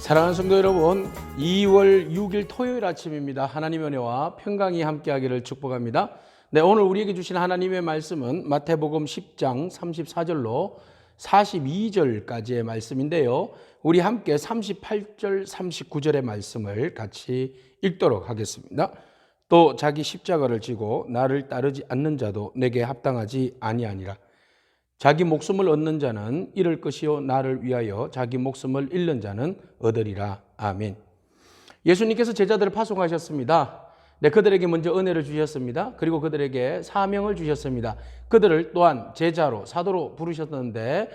사랑하는 성도 여러분, 2월 6일 토요일 아침입니다. 하나님의 은혜와 평강이 함께하기를 축복합니다. 네, 오늘 우리에게 주신 하나님의 말씀은 마태복음 10장 34절로 42절까지의 말씀인데요. 우리 함께 38절, 39절의 말씀을 같이 읽도록 하겠습니다. 또 자기 십자가를 지고 나를 따르지 않는 자도 내게 합당하지 아니하니라. 자기 목숨을 얻는 자는 잃을 것이요 나를 위하여 자기 목숨을 잃는 자는 얻으리라. 아멘. 예수님께서 제자들을 파송하셨습니다. 네, 그들에게 먼저 은혜를 주셨습니다. 그리고 그들에게 사명을 주셨습니다. 그들을 또한 제자로, 사도로 부르셨는데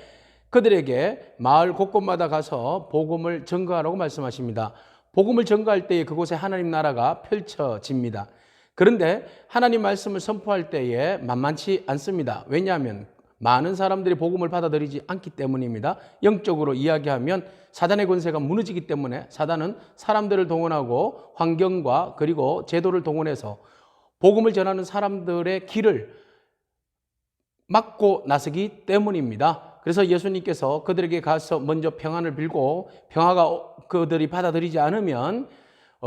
그들에게 마을 곳곳마다 가서 복음을 전거하라고 말씀하십니다. 복음을 전거할 때에 그곳에 하나님 나라가 펼쳐집니다. 그런데 하나님 말씀을 선포할 때에 만만치 않습니다. 왜냐하면 많은 사람들이 복음을 받아들이지 않기 때문입니다. 영적으로 이야기하면 사단의 권세가 무너지기 때문에 사단은 사람들을 동원하고 환경과 그리고 제도를 동원해서 복음을 전하는 사람들의 길을 막고 나서기 때문입니다. 그래서 예수님께서 그들에게 가서 먼저 평안을 빌고 평화가 그들이 받아들이지 않으면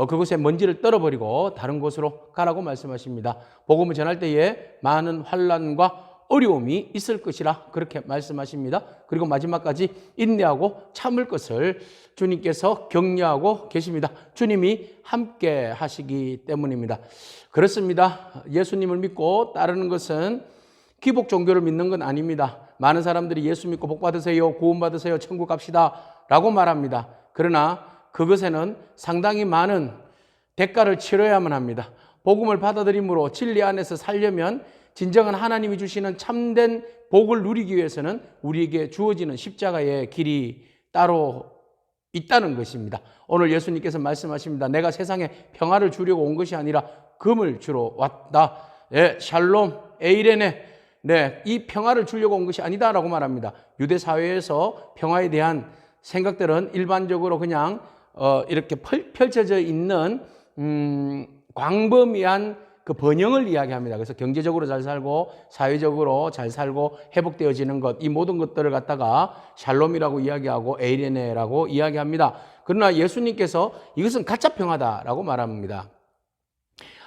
그곳에 먼지를 떨어버리고 다른 곳으로 가라고 말씀하십니다. 복음을 전할 때에 많은 환난과 어려움이 있을 것이라 그렇게 말씀하십니다. 그리고 마지막까지 인내하고 참을 것을 주님께서 격려하고 계십니다. 주님이 함께 하시기 때문입니다. 그렇습니다. 예수님을 믿고 따르는 것은 기복 종교를 믿는 건 아닙니다. 많은 사람들이 예수 믿고 복 받으세요, 구원 받으세요, 천국 갑시다 라고 말합니다. 그러나 그것에는 상당히 많은 대가를 치러야만 합니다. 복음을 받아들임으로 진리 안에서 살려면 진정한 하나님이 주시는 참된 복을 누리기 위해서는 우리에게 주어지는 십자가의 길이 따로 있다는 것입니다. 오늘 예수님께서 말씀하십니다. 내가 세상에 평화를 주려고 온 것이 아니라 금을 주러 왔다. 네, 샬롬, 에이레네. 네, 이 평화를 주려고 온 것이 아니다라고 말합니다. 유대 사회에서 평화에 대한 생각들은 일반적으로 그냥 이렇게 펼쳐져 있는 광범위한 그 번영을 이야기합니다. 그래서 경제적으로 잘 살고 사회적으로 잘 살고 회복되어지는 것, 이 모든 것들을 갖다가 샬롬이라고 이야기하고 에이레네라고 이야기합니다. 그러나 예수님께서 이것은 가짜 평화다라고 말합니다.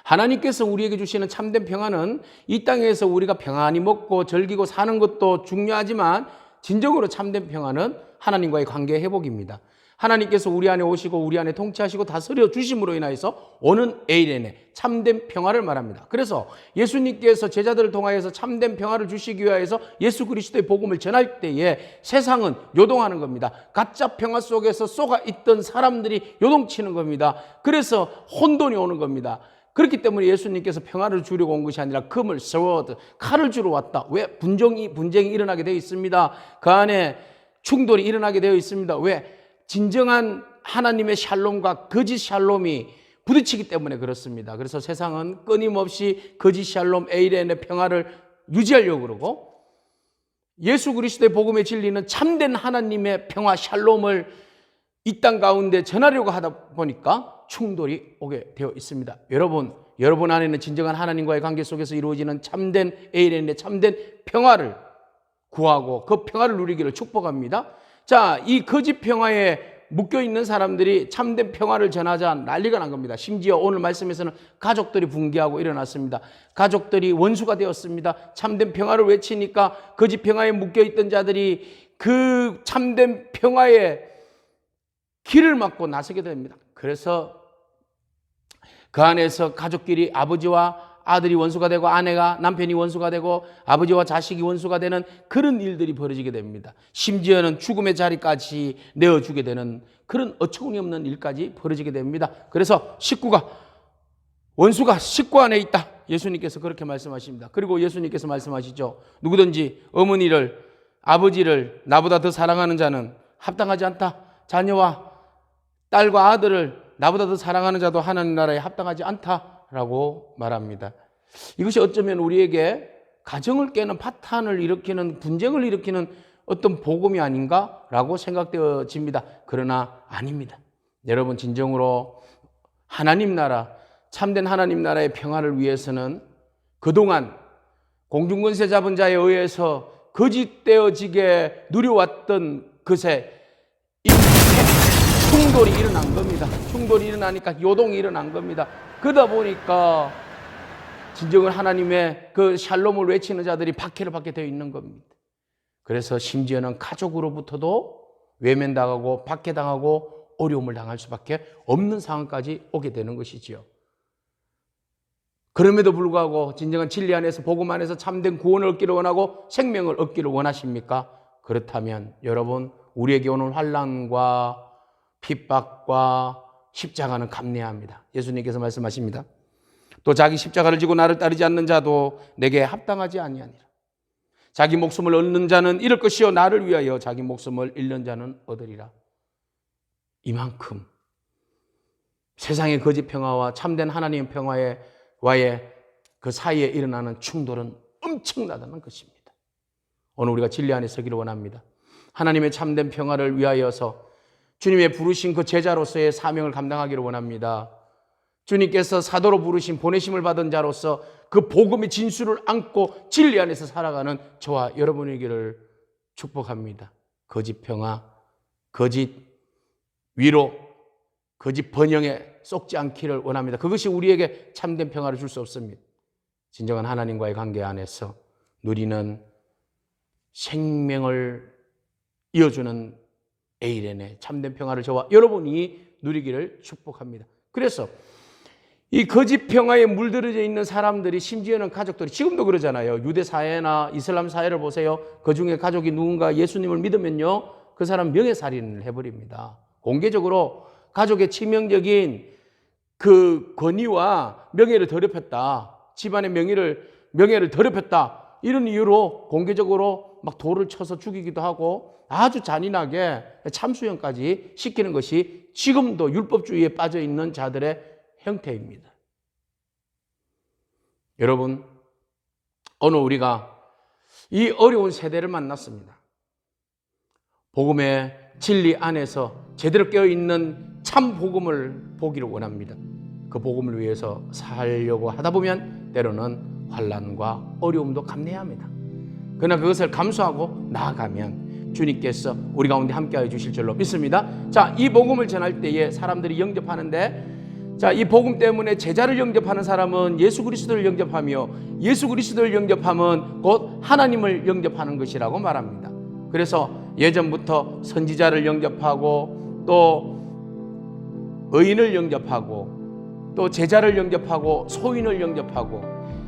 하나님께서 우리에게 주시는 참된 평화는 이 땅에서 우리가 평안히 먹고 즐기고 사는 것도 중요하지만 진정으로 참된 평화는 하나님과의 관계 회복입니다. 하나님께서 우리 안에 오시고 우리 안에 통치하시고 다스려 주심으로 인하여서 오는 에이레네, 참된 평화를 말합니다. 그래서 예수님께서 제자들을 통하여서 참된 평화를 주시기 위하여서 예수 그리스도의 복음을 전할 때에 세상은 요동하는 겁니다. 가짜 평화 속에서 쏘가 있던 사람들이 요동치는 겁니다. 그래서 혼돈이 오는 겁니다. 그렇기 때문에 예수님께서 평화를 주려고 온 것이 아니라 금을, 스워드, 칼을 주러 왔다. 왜? 분쟁이 일어나게 되어 있습니다. 그 안에 충돌이 일어나게 되어 있습니다. 왜? 진정한 하나님의 샬롬과 거짓 샬롬이 부딪히기 때문에 그렇습니다. 그래서 세상은 끊임없이 거짓 샬롬, 에이레네 평화를 유지하려고 그러고 예수 그리스도의 복음의 진리는 참된 하나님의 평화, 샬롬을 이 땅 가운데 전하려고 하다 보니까 충돌이 오게 되어 있습니다. 여러분 안에는 진정한 하나님과의 관계 속에서 이루어지는 참된 에이레네, 참된 평화를 구하고 그 평화를 누리기를 축복합니다. 자, 이 거짓 평화에 묶여있는 사람들이 참된 평화를 전하자 난리가 난 겁니다. 심지어 오늘 말씀에서는 가족들이 붕괴하고 일어났습니다. 가족들이 원수가 되었습니다. 참된 평화를 외치니까 거짓 평화에 묶여있던 자들이 그 참된 평화의 길을 막고 나서게 됩니다. 그래서 그 안에서 가족끼리 아버지와 아들이 원수가 되고 아내가 남편이 원수가 되고 아버지와 자식이 원수가 되는 그런 일들이 벌어지게 됩니다. 심지어는 죽음의 자리까지 내어주게 되는 그런 어처구니없는 일까지 벌어지게 됩니다. 그래서 원수가 식구 안에 있다. 예수님께서 그렇게 말씀하십니다. 그리고 예수님께서 말씀하시죠. 누구든지 어머니를 아버지를 나보다 더 사랑하는 자는 합당하지 않다. 자녀와 딸과 아들을 나보다 더 사랑하는 자도 하나님 나라에 합당하지 않다라고 말합니다. 이것이 어쩌면 우리에게 가정을 깨는 파탄을 일으키는 분쟁을 일으키는 어떤 복음이 아닌가라고 생각되어집니다. 그러나 아닙니다. 여러분 진정으로 하나님 나라, 참된 하나님 나라의 평화를 위해서는 그동안 공중권세 잡은 자에 의해서 거짓되어지게 누려왔던 것에 충돌이 일어난 겁니다. 충돌이 일어나니까 요동이 일어난 겁니다. 그러다 보니까 진정한 하나님의 그 샬롬을 외치는 자들이 박해를 받게 되어 있는 겁니다. 그래서 심지어는 가족으로부터도 외면당하고 박해당하고 어려움을 당할 수밖에 없는 상황까지 오게 되는 것이지요. 그럼에도 불구하고 진정한 진리 안에서 복음 안에서 참된 구원을 얻기를 원하고 생명을 얻기를 원하십니까? 그렇다면 여러분, 우리에게 오는 환난과 핍박과 십자가는 감내해야 합니다. 예수님께서 말씀하십니다. 또 자기 십자가를 지고 나를 따르지 않는 자도 내게 합당하지 아니하니라. 자기 목숨을 얻는 자는 잃을 것이요 나를 위하여 자기 목숨을 잃는 자는 얻으리라. 이만큼 세상의 거짓 평화와 참된 하나님의 평화와의 그 사이에 일어나는 충돌은 엄청나다는 것입니다. 오늘 우리가 진리 안에 서기를 원합니다. 하나님의 참된 평화를 위하여서 주님의 부르신 그 제자로서의 사명을 감당하기를 원합니다. 주님께서 사도로 부르신 보내심을 받은 자로서 그 복음의 진수를 안고 진리 안에서 살아가는 저와 여러분이기를 축복합니다. 거짓 평화, 거짓 위로, 거짓 번영에 쏙지 않기를 원합니다. 그것이 우리에게 참된 평화를 줄 수 없습니다. 진정한 하나님과의 관계 안에서 누리는 생명을 이어주는 에이렌의 참된 평화를 저와 여러분이 누리기를 축복합니다. 그래서 이 거짓 평화에 물들어져 있는 사람들이, 심지어는 가족들이 지금도 그러잖아요. 유대 사회나 이슬람 사회를 보세요. 그중에 가족이 누군가 예수님을 믿으면요, 그 사람 명예살인을 해버립니다. 공개적으로 가족의 치명적인 그 권위와 명예를 더럽혔다, 집안의 명예를 더럽혔다, 이런 이유로 공개적으로 막 돌을 쳐서 죽이기도 하고 아주 잔인하게 참수형까지 시키는 것이 지금도 율법주의에 빠져 있는 자들의 형태입니다. 여러분, 오늘 우리가 이 어려운 세대를 만났습니다. 복음의 진리 안에서 제대로 깨어있는 참 복음을 보기를 원합니다. 그 복음을 위해서 살려고 하다 보면 때로는 환난과 어려움도 감내해야 합니다. 그러나 그것을 감수하고 나아가면 주님께서 우리 가운데 함께하여 주실 줄로 믿습니다. 자, 이 복음을 전할 때에 사람들이 영접하는데, 자, 이 복음 때문에 제자를 영접하는 사람은 예수 그리스도를 영접하며 예수 그리스도를 영접하면 곧 하나님을 영접하는 것이라고 말합니다. 그래서 예전부터 선지자를 영접하고 또 의인을 영접하고 또 제자를 영접하고 소인을 영접하고,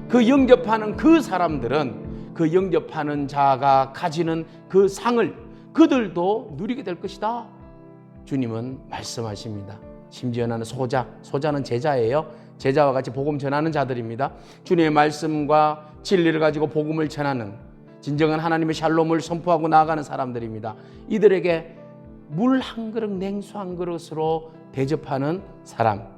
그 영접하는 그 사람들은 그 영접하는 자가 가지는 그 상을 그들도 누리게 될 것이다. 주님은 말씀하십니다. 심지어는 소자는 제자예요. 제자와 같이 복음 전하는 자들입니다. 주님의 말씀과 진리를 가지고 복음을 전하는, 진정한 하나님의 샬롬을 선포하고 나아가는 사람들입니다. 이들에게 물 한 그릇, 냉수 한 그릇으로 대접하는 사람,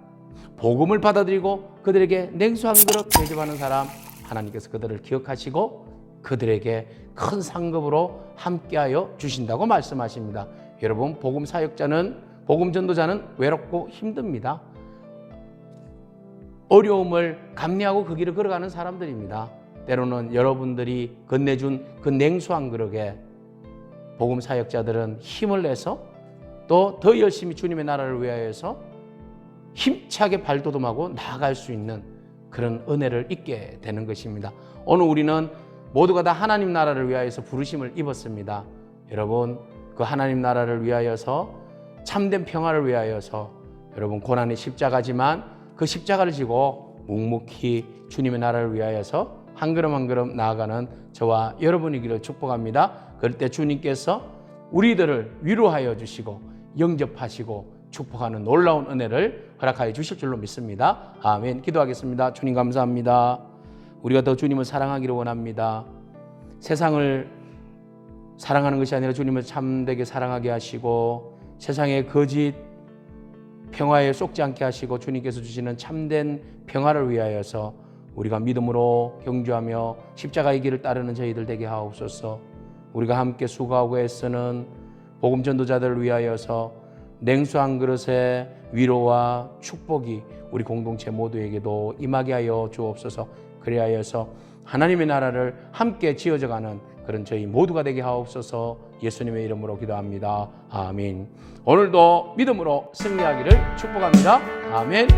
복음을 받아들이고 그들에게 냉수 한 그릇 대접하는 사람, 하나님께서 그들을 기억하시고 그들에게 큰 상급으로 함께하여 주신다고 말씀하십니다. 여러분, 복음 사역자는, 복음 전도자는 외롭고 힘듭니다. 어려움을 감내하고 그 길을 걸어가는 사람들입니다. 때로는 여러분들이 건네준 그 냉수 한 그릇에 복음 사역자들은 힘을 내서 또 더 열심히 주님의 나라를 위하여서 힘차게 발돋움하고 나아갈 수 있는 그런 은혜를 잊게 되는 것입니다. 오늘 우리는 모두가 다 하나님 나라를 위하여서 부르심을 입었습니다. 여러분, 그 하나님 나라를 위하여서, 참된 평화를 위하여서, 여러분 고난의 십자가지만 그 십자가를 지고 묵묵히 주님의 나라를 위하여서 한 걸음 한 걸음 나아가는 저와 여러분이기를 축복합니다. 그럴 때 주님께서 우리들을 위로하여 주시고 영접하시고 축복하는 놀라운 은혜를 허락하여 주실 줄로 믿습니다. 아멘. 기도하겠습니다. 주님 감사합니다. 우리가 더 주님을 사랑하기를 원합니다. 세상을 사랑하는 것이 아니라 주님을 참되게 사랑하게 하시고 세상의 거짓 평화에 쏙지 않게 하시고 주님께서 주시는 참된 평화를 위하여서 우리가 믿음으로 경주하며 십자가의 길을 따르는 저희들 되게 하옵소서. 우리가 함께 수고하고 애쓰는 복음 전도자들을 위하여서 냉수 한 그릇의 위로와 축복이 우리 공동체 모두에게도 임하게 하여 주옵소서. 그리하여서 하나님의 나라를 함께 지어져가는 그런 저희 모두가 되게 하옵소서. 예수님의 이름으로 기도합니다. 아멘. 오늘도 믿음으로 승리하기를 축복합니다. 아멘.